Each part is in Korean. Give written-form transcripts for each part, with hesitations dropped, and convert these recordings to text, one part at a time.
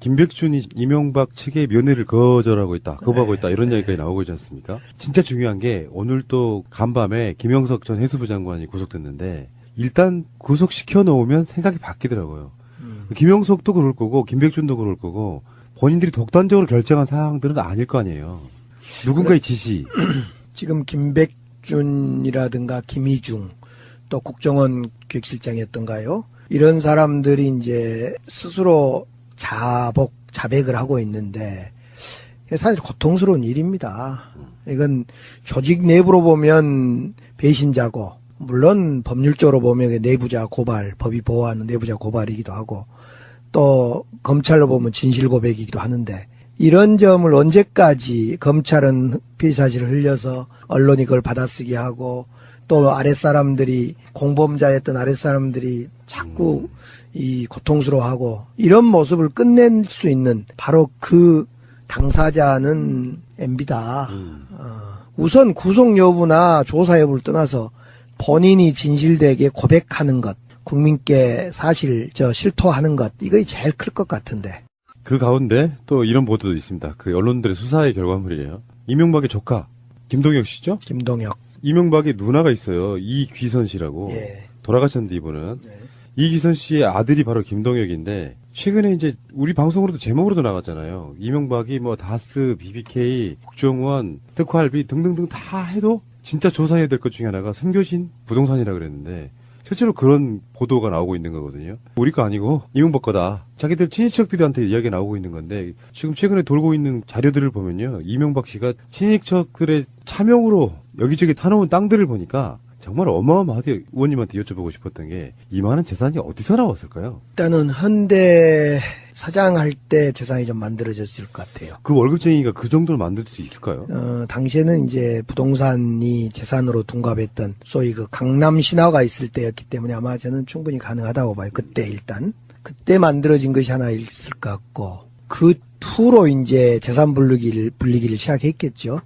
김백준이 이명박 측의 면회를 거절하고 있다, 거부하고 있다 이런 이야기까지 나오고 있지 않습니까? 진짜 중요한 게 오늘 또 간밤에 김영석 전 해수부 장관이 구속됐는데 일단 구속시켜 놓으면 생각이 바뀌더라고요. 김영석도 그럴 거고 김백준도 그럴 거고 본인들이 독단적으로 결정한 사항들은 아닐 거 아니에요. 누군가의 지시. 지금 김백준이라든가 김희중 또 국정원 기획실장이었던가요? 이런 사람들이 이제 스스로 자백을 하고 있는데 사실 고통스러운 일입니다. 이건 조직 내부로 보면 배신자고 물론 법률적으로 보면 내부자 고발, 법이 보호하는 내부자 고발이기도 하고 또 검찰로 보면 진실 고백이기도 하는데 이런 점을 언제까지 검찰은 피의 사실을 흘려서 언론이 그걸 받아쓰게 하고 또 아랫사람들이 공범자였던 아랫사람들이 자꾸 이 고통스러워하고 이런 모습을 끝낼 수 있는 바로 그 당사자는 MB다. 우선 구속 여부나 조사 여부를 떠나서 본인이 진실되게 고백하는 것, 국민께 사실 실토하는 것, 이거 제일 클 것 같은데. 그 가운데 또 이런 보도도 있습니다. 그 언론들의 수사의 결과물이에요. 이명박의 조카 김동혁 씨죠? 김동혁. 이명박의 누나가 있어요. 이귀선 씨라고. 예. 돌아가셨는데 이분은. 네. 이귀선 씨의 아들이 바로 김동혁인데 최근에 이제 우리 방송으로도 제목으로도 나갔잖아요. 이명박이 뭐 다스, BBK, 국정원, 특활비 등등등 다 해도 진짜 조사해야 될 것 중에 하나가 숨겨진 부동산이라 그랬는데 실제로 그런 보도가 나오고 있는 거거든요. 우리 거 아니고 이명박 거다. 자기들 친인척들한테 이야기가 나오고 있는 건데 지금 최근에 돌고 있는 자료들을 보면요. 이명박 씨가 친인척들의 차명으로 여기저기 타놓은 땅들을 보니까 정말 어마어마하게 의원님한테 여쭤보고 싶었던 게 이만한 재산이 어디서 나왔을까요? 일단은 현대 사장할 때 재산이 좀 만들어졌을 것 같아요. 그 월급쟁이가 그 정도로 만들 수 있을까요? 당시에는 이제 부동산이 재산으로 둔갑했던 소위 그 강남 신화가 있을 때였기 때문에 아마 저는 충분히 가능하다고 봐요. 그때 일단. 그때 만들어진 것이 하나 있을 것 같고 그 후로 이제 재산 불리기를 시작했겠죠.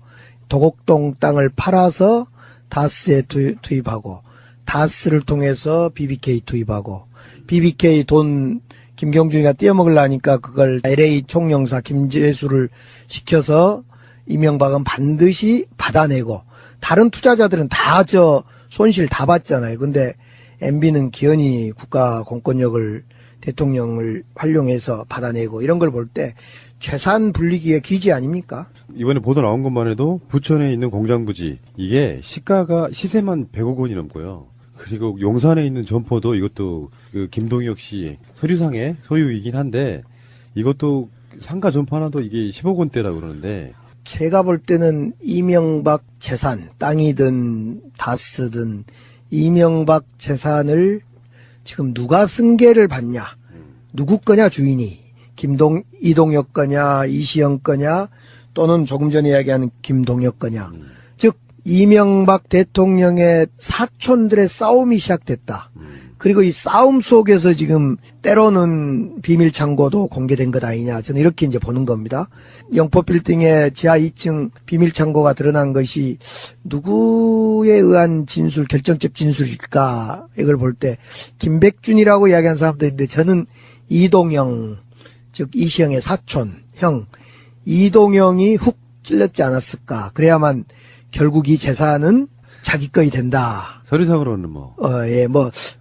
도곡동 땅을 팔아서 다스에 투입하고 다스를 통해서 BBK 투입하고 BBK 돈 김경준이가 떼어먹으려니까 그걸 LA 총영사 김재수를 시켜서 이명박은 반드시 받아내고 다른 투자자들은 다 손실 다 봤잖아요. 근데 MB는 기어이 국가 공권력을 대통령을 활용해서 받아내고 이런 걸 볼 때 재산 불리기의 기지 아닙니까? 이번에 보도 나온 것만 해도 부천에 있는 공장부지 이게 시세만 100억 원이 넘고요. 그리고 용산에 있는 점포도 이것도 그 김동혁 씨 서류상의 소유이긴 한데 이것도 상가 점포 하나도 이게 10억 원대라고 그러는데 제가 볼 때는 이명박 재산 땅이든 다스든 이명박 재산을 지금 누가 승계를 받냐 누구 거냐 주인이 이동혁 거냐 이시영 거냐 또는 조금 전에 이야기하는 김동혁 거냐 즉 이명박 대통령의 사촌들의 싸움이 시작됐다. 그리고 이 싸움 속에서 지금 때로는 비밀 창고도 공개된 것 아니냐 저는 이렇게 이제 보는 겁니다. 영포빌딩의 지하 2층 비밀 창고가 드러난 것이 누구에 의한 결정적 진술일까 이걸 볼 때 김백준이라고 이야기하는 사람들인데 저는 이동영 즉 이시영의 사촌 형 이동영이 훅 찔렸지 않았을까. 그래야만 결국 이 재산은 자기 거이 된다. 서류상으로는 뭐. 예,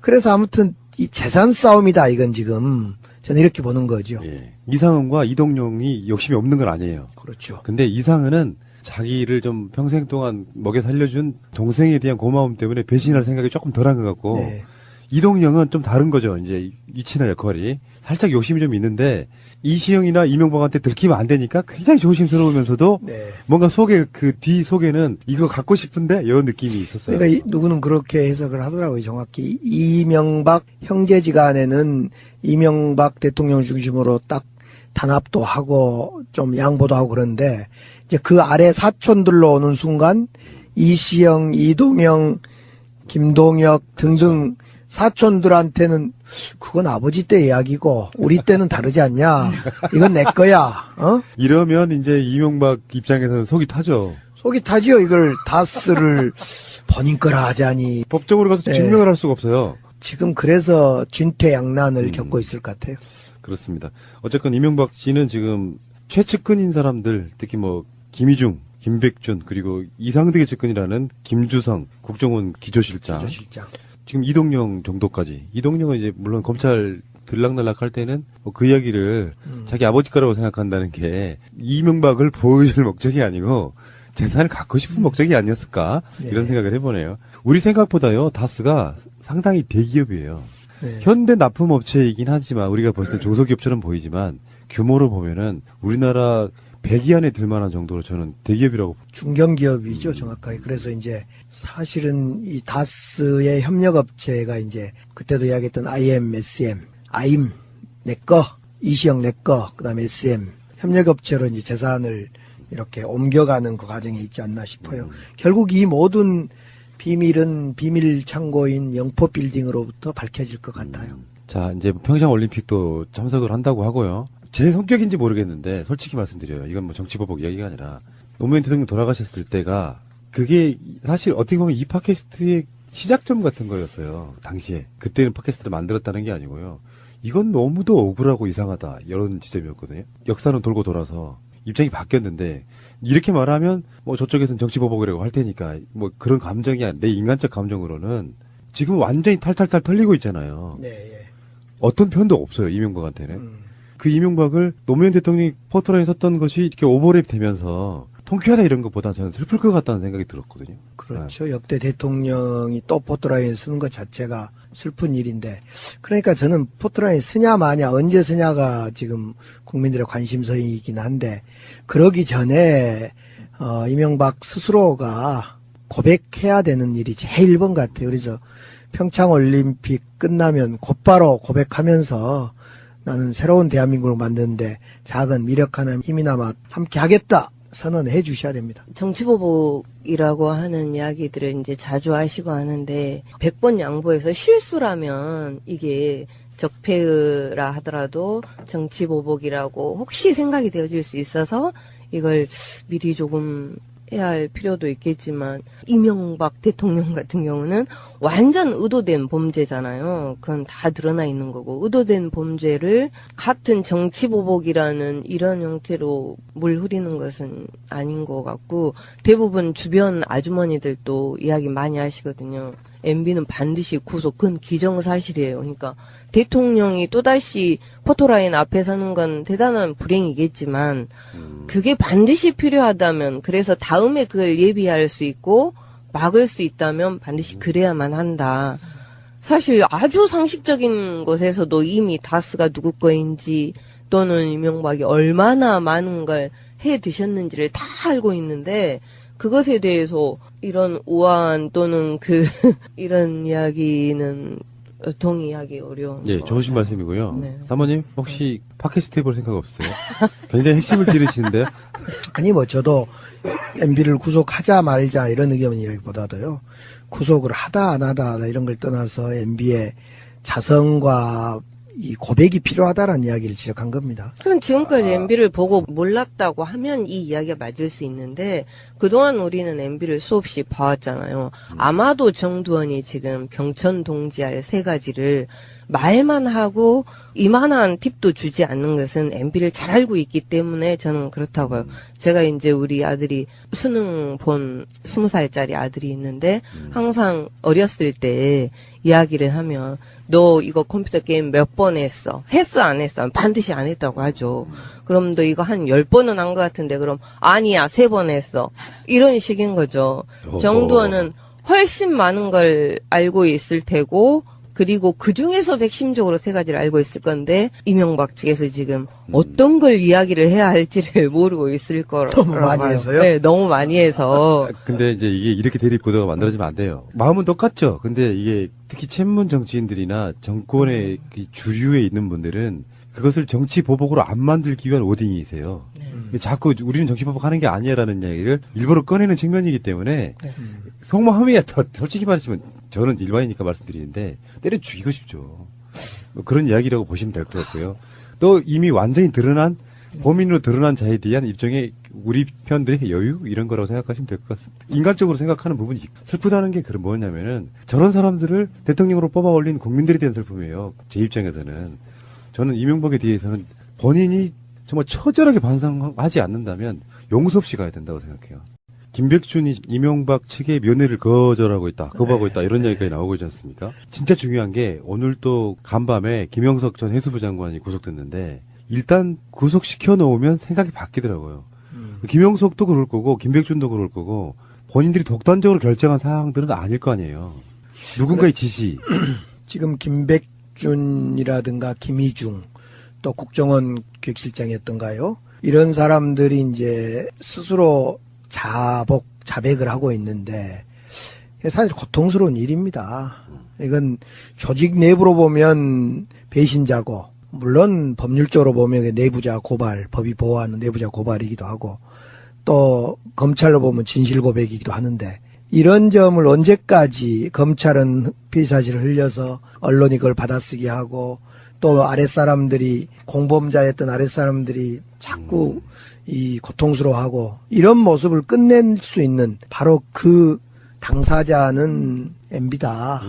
그래서 아무튼 이 재산 싸움이다, 이건 지금. 저는 이렇게 보는 거죠. 예. 이상은과 이동영이 욕심이 없는 건 아니에요. 그렇죠. 근데 이상은은 자기를 좀 평생 동안 먹여 살려준 동생에 대한 고마움 때문에 배신할 생각이 조금 덜한 것 같고. 네. 이동영은 좀 다른 거죠. 이제 위치나 역할이. 살짝 욕심이 좀 있는데 이시영이나 이명박한테 들키면 안 되니까 굉장히 조심스러우면서도 네. 뭔가 그 뒤 속에는 이거 갖고 싶은데 이런 느낌이 있었어요. 그러니까 누구는 그렇게 해석을 하더라고요. 정확히 이명박 형제지간에는 이명박 대통령 중심으로 딱 단합도 하고 좀 양보도 하고 그런데 이제 그 아래 사촌들로 오는 순간 이시영, 이동영, 김동혁 등등 사촌들한테는 그건 아버지 때 이야기고 우리 때는 다르지 않냐. 이건 내 거야. 이러면 이제 이명박 입장에서는 속이 타죠. 속이 타지요. 이걸 다스를 본인 거라 하자니. 법적으로 가서 증명을 할 수가 없어요. 지금 그래서 진퇴양난을 겪고 있을 것 같아요. 그렇습니다. 어쨌건 이명박 씨는 지금 최측근인 사람들, 특히 뭐 김희중, 김백준, 그리고 이상득의 측근이라는 김주성 국정원 기조실장, 지금 이동영 정도까지. 이동영은 이제 물론 검찰 들락날락 할 때는 뭐 그 이야기를 자기 아버지 거라고 생각한다는 게 이명박을 보여줄 목적이 아니고 재산을 갖고 싶은 목적이 아니었을까 네. 이런 생각을 해보네요. 우리 생각보다요 다스가 상당히 대기업이에요. 네. 현대 납품업체이긴 하지만 우리가 볼 때 중소기업처럼 보이지만 규모로 보면은 우리나라 100위 안에 들만한 정도로 저는 대기업이라고. 중견기업이죠, 정확하게. 그래서 이제 사실은 이 다스의 협력업체가 이제 그때도 이야기했던 IM, SM, 아임 내꺼, 이시영 내꺼, 그다음에 SM 협력업체로 이제 재산을 이렇게 옮겨가는 그 과정에 있지 않나 싶어요. 결국 이 모든 비밀은 비밀 창고인 영포 빌딩으로부터 밝혀질 것 같아요. 자, 이제 평창 올림픽도 참석을 한다고 하고요. 제 성격인지 모르겠는데 솔직히 말씀드려요. 이건 뭐 정치보복 이야기가 아니라 노무현 대통령 돌아가셨을 때가 그게 사실 어떻게 보면 이 팟캐스트의 시작점 같은 거였어요. 당시에. 그때는 팟캐스트를 만들었다는 게 아니고요. 이건 너무도 억울하고 이상하다. 이런 지점이었거든요. 역사는 돌고 돌아서 입장이 바뀌었는데 이렇게 말하면 뭐 저쪽에서는 정치보복이라고 할 테니까 뭐 그런 감정이 내 인간적 감정으로는 지금 완전히 탈탈탈 털리고 있잖아요. 네, 예. 어떤 편도 없어요. 이명박한테는. 그 이명박을 노무현 대통령이 포토라인에 섰던 것이 이렇게 오버랩 되면서 통쾌하다 이런 것보다 저는 슬플 것 같다는 생각이 들었거든요. 그렇죠. 역대 대통령이 또 포토라인 쓰는 것 자체가 슬픈 일인데, 그러니까 저는 포토라인 쓰냐 마냐 언제 쓰냐가 지금 국민들의 관심사이긴 한데, 그러기 전에 이명박 스스로가 고백해야 되는 일이 제일 1번 같아요. 그래서 평창 올림픽 끝나면 곧바로 고백하면서 나는 새로운 대한민국을 만드는데 작은 미력 하나 힘이나마 함께 하겠다 선언해 주셔야 됩니다. 정치보복이라고 하는 이야기들을 이제 자주 하시고 하는데 100번 양보해서 실수라면 이게 적폐라 하더라도 정치보복이라고 혹시 생각이 되어질 수 있어서 이걸 미리 조금 해야 할 필요도 있겠지만 이명박 대통령 같은 경우는 완전 의도된 범죄잖아요. 그건 다 드러나 있는 거고 의도된 범죄를 같은 정치보복이라는 이런 형태로 물 흐리는 것은 아닌 것 같고 대부분 주변 아주머니들도 이야기 많이 하시거든요. MB는 반드시 구속, 그건 기정사실이에요. 그러니까 대통령이 또다시 포토라인 앞에 서는 건 대단한 불행이겠지만 그게 반드시 필요하다면 그래서 다음에 그걸 예비할 수 있고 막을 수 있다면 반드시 그래야만 한다. 사실 아주 상식적인 것에서도 이미 다스가 누구 거인지 또는 이명박이 얼마나 많은 걸 해 드셨는지를 다 알고 있는데 그것에 대해서 이런 우아한 또는 이런 이야기는 동의하기 어려운. 예, 것 좋으신 같아요. 말씀이고요. 네. 사모님, 혹시 팟캐스트 해볼 생각 없어요? 굉장히 핵심을 찌르시는데요? 아니 뭐 저도 MB를 구속하자 말자 이런 의견이라기보다도요. 구속을 하다 안 하다 이런 걸 떠나서 MB의 자성과 이 고백이 필요하다라는 이야기를 지적한 겁니다. 그럼 지금까지 MB를 보고 몰랐다고 하면 이 이야기가 맞을 수 있는데 그동안 우리는 MB를 수없이 봐왔잖아요. 아마도 정두원이 지금 경천 동지할 3가지를 말만 하고 이만한 팁도 주지 않는 것은 MB를 잘 알고 있기 때문에 저는 그렇다고 봐요. 제가 이제 우리 아들이 수능 본 20살짜리 아들이 있는데 항상 어렸을 때 이야기를 하면 너 이거 컴퓨터 게임 몇 번 했어? 했어 안 했어? 반드시 안 했다고 하죠. 그럼 너 이거 한 10번은 한 것 같은데 그럼 아니야 3번 했어. 이런 식인 거죠. 정두원은 훨씬 많은 걸 알고 있을 테고 그리고 그 중에서도 핵심적으로 3가지를 알고 있을 건데 이명박 측에서 지금 어떤 걸 이야기를 해야 할지를 모르고 있을 거라고 너무 많이 봐요. 해서요? 네, 너무 많이 해서. 근데 이제 이게 이렇게 대립 구도가 만들어지면 안 돼요. 마음은 똑같죠. 근데 이게 특히 친문 정치인들이나 정권의 그 주류에 있는 분들은 그것을 정치 보복으로 안 만들기 위한 오딩이세요. 자꾸 우리는 정치 보복하는 게 아니야라는 이야기를 일부러 꺼내는 측면이기 때문에 속마음이야 더 솔직히 말하시면 저는 일반이니까 말씀드리는데 때려 죽이고 싶죠. 뭐 그런 이야기라고 보시면 될 것 같고요. 또 이미 완전히 드러난 범인으로 드러난 자에 대한 일종의 우리 편들의 여유 이런 거라고 생각하시면 될 것 같습니다. 인간적으로 생각하는 부분이 슬프다는 게 그런 뭐냐면은 저런 사람들을 대통령으로 뽑아 올린 국민들에 대한 슬픔이에요. 제 입장에서는 저는 이명박에 대해서는 본인이 정말 처절하게 반성하지 않는다면 용서 없이 가야 된다고 생각해요. 김백준이 이명박 측의 면회를 거절하고 있다, 거부하고 있다 이런 이야기까지 나오고 있지 않습니까? 진짜 중요한 게 오늘 또 간밤에 김영석 전 해수부 장관이 구속됐는데 일단 구속시켜 놓으면 생각이 바뀌더라고요. 김영석도 그럴 거고 김백준도 그럴 거고 본인들이 독단적으로 결정한 사항들은 아닐 거 아니에요. 누군가의 지시. 지금 김백준이라든가 김희중 또 국정원 기획실장이었던가요? 이런 사람들이 이제 스스로 자백을 하고 있는데 사실 고통스러운 일입니다. 이건 조직 내부로 보면 배신자고 물론 법률적으로 보면 내부자 고발, 법이 보호하는 내부자 고발이기도 하고 또 검찰로 보면 진실 고백이기도 하는데 이런 점을 언제까지 검찰은 피의 사실을 흘려서 언론이 그걸 받아쓰게 하고 또 아랫사람들이 공범자였던 아랫사람들이 자꾸 이 고통스러워하고 이런 모습을 끝낼 수 있는 바로 그 당사자는 MB다.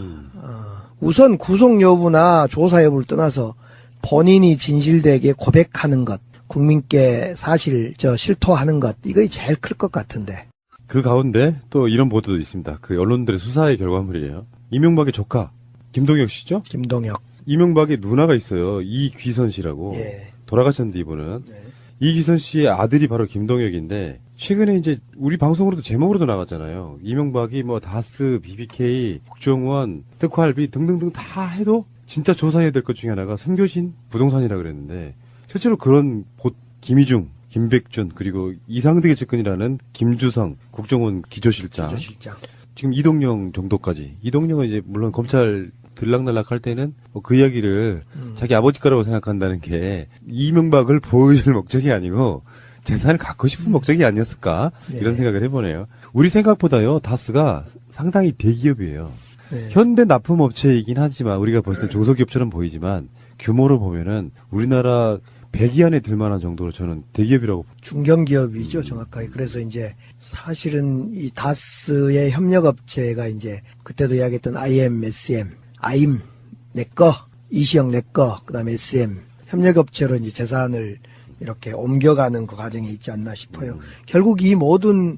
우선 구속 여부나 조사 여부를 떠나서 본인이 진실되게 고백하는 것, 국민께 사실 실토하는 것 이거 제일 클 것 같은데. 그 가운데 또 이런 보도도 있습니다. 그 언론들의 수사의 결과물이에요. 이명박의 조카 김동혁 씨죠? 김동혁. 이명박의 누나가 있어요. 이귀선 씨라고. 예. 돌아가셨는데 이분은. 네. 이귀선 씨의 아들이 바로 김동혁인데 최근에 이제 우리 방송으로도 제목으로도 나갔잖아요. 이명박이 뭐 다스, BBK, 국정원, 특활비 등등등 다 해도 진짜 조사해야 될 것 중에 하나가 숨겨진 부동산이라 그랬는데 실제로 그런 김희중, 김백준 그리고 이상득의 측근이라는 김주성 국정원 기조실장. 지금 이동영 정도까지. 이동영은 이제 물론 검찰 들락날락 할 때는 그 이야기를 자기 아버지 거라고 생각한다는 게 이명박을 보여줄 목적이 아니고 재산을 갖고 싶은 목적이 아니었을까 네. 이런 생각을 해보네요. 우리 생각보다요 다스가 상당히 대기업이에요. 네. 현대 납품업체이긴 하지만 우리가 볼 때 중소기업처럼 보이지만 규모로 보면은 우리나라 100위 안에 들만한 정도로 저는 대기업이라고. 중견기업이죠, 정확하게. 그래서 이제 사실은 이 다스의 협력업체가 이제 그때도 이야기했던 IM, SM, 아임 내꺼, 이시영 내꺼, 그다음에 SM 협력업체로 이제 재산을 이렇게 옮겨가는 그 과정에 있지 않나 싶어요. 결국 이 모든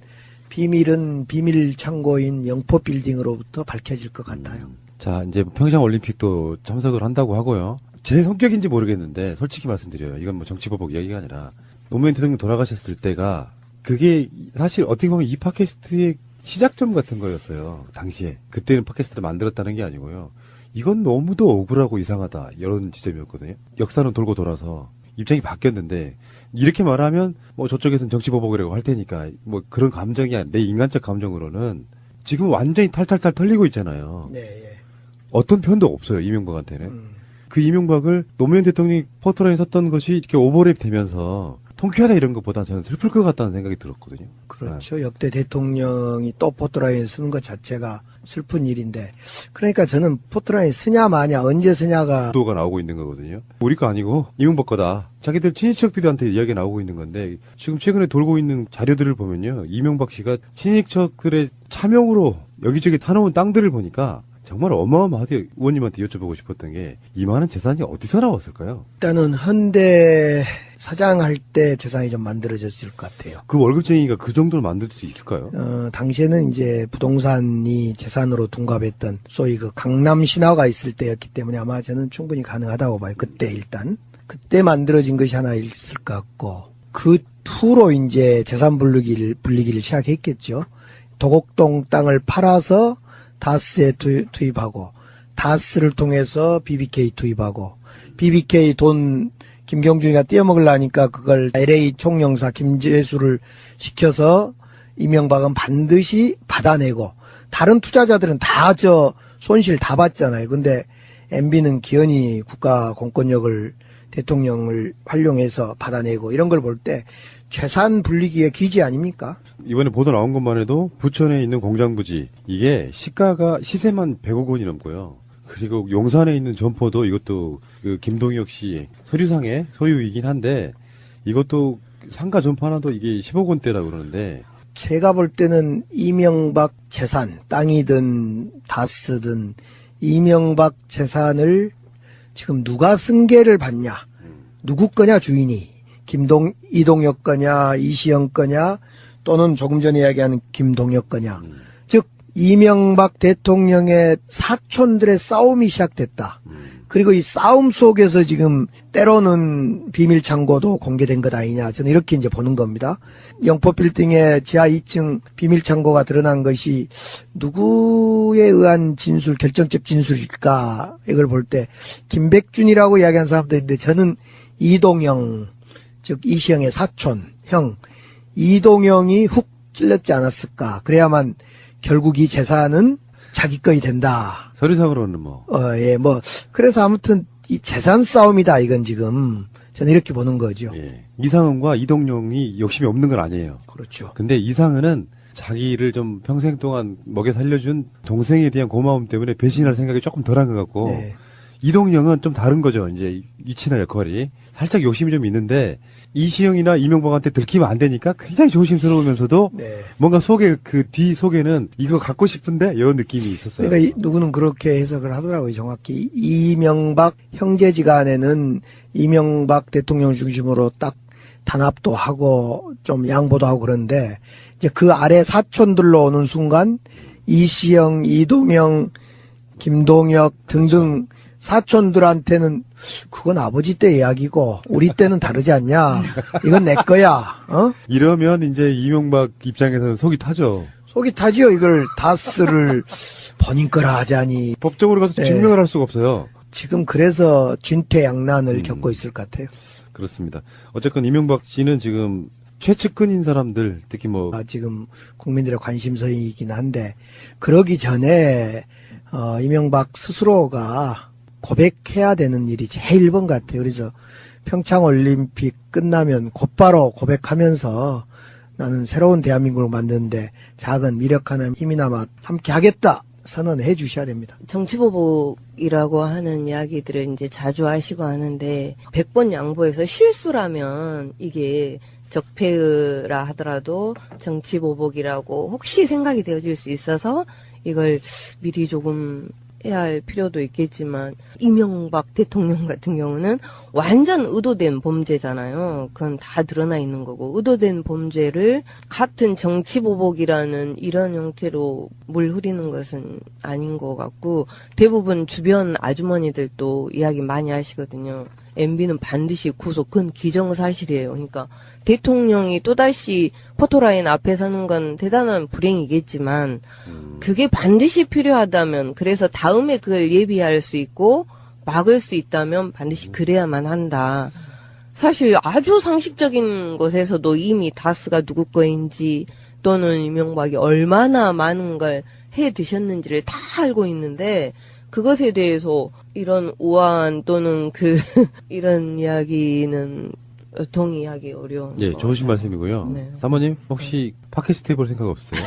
비밀은 비밀 창고인 영포 빌딩으로부터 밝혀질 것 같아요. 자, 이제 평창 올림픽도 참석을 한다고 하고요. 제 성격인지 모르겠는데 솔직히 말씀드려요. 이건 뭐 정치보복 이야기가 아니라 노무현 대통령 돌아가셨을 때가 그게 사실 어떻게 보면 이 팟캐스트의 시작점 같은 거였어요. 당시에. 그때는 팟캐스트를 만들었다는 게 아니고요. 이건 너무도 억울하고 이상하다. 이런 지점이었거든요. 역사는 돌고 돌아서 입장이 바뀌었는데 이렇게 말하면 뭐 저쪽에서는 정치보복이라고 할 테니까 뭐 그런 감정이 아니라 내 인간적 감정으로는 지금 완전히 탈탈탈 털리고 있잖아요. 네, 예. 어떤 편도 없어요. 이명박한테는. 그 이명박을 노무현 대통령이 포토라인에 섰던 것이 이렇게 오버랩 되면서 통쾌하다 이런 것보다 저는 슬플 것 같다는 생각이 들었거든요. 그렇죠. 역대 대통령이 또 포토라인 쓰는 것 자체가 슬픈 일인데 그러니까 저는 포토라인 쓰냐 마냐 언제 쓰냐가 보도가 나오고 있는 거거든요. 우리 거 아니고 이명박 거다. 자기들 친인척들한테 이야기가 나오고 있는 건데 지금 최근에 돌고 있는 자료들을 보면요. 이명박 씨가 친인척들의 차명으로 여기저기 타놓은 땅들을 보니까 정말 어마어마하게 의원님한테 여쭤보고 싶었던 게 이만한 재산이 어디서 나왔을까요? 일단은 현대 사장할 때 재산이 좀 만들어졌을 것 같아요. 그 월급쟁이가 그 정도로 만들 수 있을까요? 당시에는 이제 부동산이 재산으로 둔갑했던 소위 그 강남 신화가 있을 때였기 때문에 아마 저는 충분히 가능하다고 봐요. 그때 일단. 그때 만들어진 것이 하나 있을 것 같고 그 후로 이제 재산 불리기를 시작했겠죠. 도곡동 땅을 팔아서 다스에 투입하고 다스를 통해서 BBK 투입하고 BBK 돈 김경준이가 떼어먹으려니까 그걸 LA 총영사 김재수를 시켜서 이명박은 반드시 받아내고 다른 투자자들은 다 손실 다 봤잖아요. 근데 MB는 기어이 국가 공권력을 대통령을 활용해서 받아내고 이런 걸 볼 때 재산 불리기의 기지 아닙니까? 이번에 보도 나온 것만 해도 부천에 있는 공장 부지 이게 시세만 100억 원이 넘고요. 그리고 용산에 있는 점포도 이것도 그 김동혁 씨 서류상의 소유이긴 한데 이것도 상가 점포 하나도 이게 10억 원대라고 그러는데 제가 볼 때는 이명박 재산 땅이든 다스든 이명박 재산을 지금 누가 승계를 받냐, 누구 거냐 주인이, 이동혁 거냐, 이시영 거냐, 또는 조금 전에 이야기하는 김동혁 거냐. 즉 이명박 대통령의 사촌들의 싸움이 시작됐다. 그리고 이 싸움 속에서 지금 때로는 비밀 창고도 공개된 것 아니냐. 저는 이렇게 이제 보는 겁니다. 영포빌딩의 지하 2층 비밀 창고가 드러난 것이 누구에 의한 진술, 결정적 진술일까? 이걸 볼 때 김백준이라고 이야기하는 사람도 있는데 저는 이동영, 즉 이시영의 사촌, 형 이동영이 훅 찔렸지 않았을까. 그래야만 결국 이 재산은 자기 거이 된다. 서류상으로는 뭐. 예, 그래서 아무튼 이 재산 싸움이다, 이건 지금. 저는 이렇게 보는 거죠. 예. 이상은과 이동영이 욕심이 없는 건 아니에요. 그렇죠. 근데 이상은은 자기를 좀 평생 동안 먹여 살려준 동생에 대한 고마움 때문에 배신할 생각이 조금 덜한 것 같고. 네. 이동영은 좀 다른 거죠. 이제 위치나 역할이. 살짝 욕심이 좀 있는데 이시영이나 이명박한테 들키면 안 되니까 굉장히 조심스러우면서도 네. 뭔가 속에 그 뒤 속에는 이거 갖고 싶은데 이런 느낌이 있었어요. 그러니까 누구는 그렇게 해석을 하더라고요. 정확히 이명박 형제지간에는 이명박 대통령 중심으로 딱 단합도 하고 좀 양보도 하고 그런데 이제 그 아래 사촌들로 오는 순간 이시영, 이동영, 김동혁 등등 사촌들한테는 그건 아버지 때 이야기고 우리 때는 다르지 않냐. 이건 내 거야. 어? 이러면 이제 이명박 입장에서는 속이 타죠. 속이 타지요. 이걸 다스를 본인 거라 하자니. 법적으로 가서 네. 증명을 할 수가 없어요. 지금 그래서 진퇴양난을 겪고 있을 것 같아요. 그렇습니다. 어쨌건 이명박 씨는 지금 최측근인 사람들, 특히 뭐 지금 국민들의 관심사이긴 한데 그러기 전에 이명박 스스로가 고백해야 되는 일이 제일 1번 같아요. 그래서 평창올림픽 끝나면 곧바로 고백하면서 나는 새로운 대한민국을 만드는데 작은 미력 하나 힘이나마 함께 하겠다 선언해 주셔야 됩니다. 정치보복이라고 하는 이야기들을 이제 자주 하시고 하는데 100번 양보해서 실수라면 이게 적폐라 하더라도 정치보복이라고 혹시 생각이 되어질 수 있어서 이걸 미리 조금 해야 할 필요도 있겠지만 이명박 대통령 같은 경우는 완전 의도된 범죄잖아요. 그건 다 드러나 있는 거고 의도된 범죄를 같은 정치보복이라는 이런 형태로 물 흐리는 것은 아닌 것 같고 대부분 주변 아주머니들도 이야기 많이 하시거든요. MB는 반드시 구속, 그건 기정사실이에요. 그러니까 대통령이 또다시 포토라인 앞에 서는 건 대단한 불행이겠지만 그게 반드시 필요하다면 그래서 다음에 그걸 예비할 수 있고 막을 수 있다면 반드시 그래야만 한다. 사실 아주 상식적인 것에서도 이미 다스가 누구 거인지 또는 이명박이 얼마나 많은 걸 해 드셨는지를 다 알고 있는데 그것에 대해서 이런 우아한 또는 이런 이야기는 동의하기 어려운. 예, 것 좋으신 같아요. 말씀이고요. 네. 사모님 혹시 팟캐스트 해볼 생각 없어요?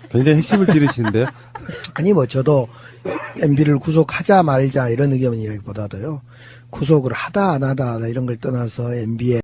굉장히 핵심을 찌르시는데요. 아니 저도 MB를 구속하자 말자 이런 의견이라기보다도요. 구속을 하다 안 하다 이런 걸 떠나서 MB의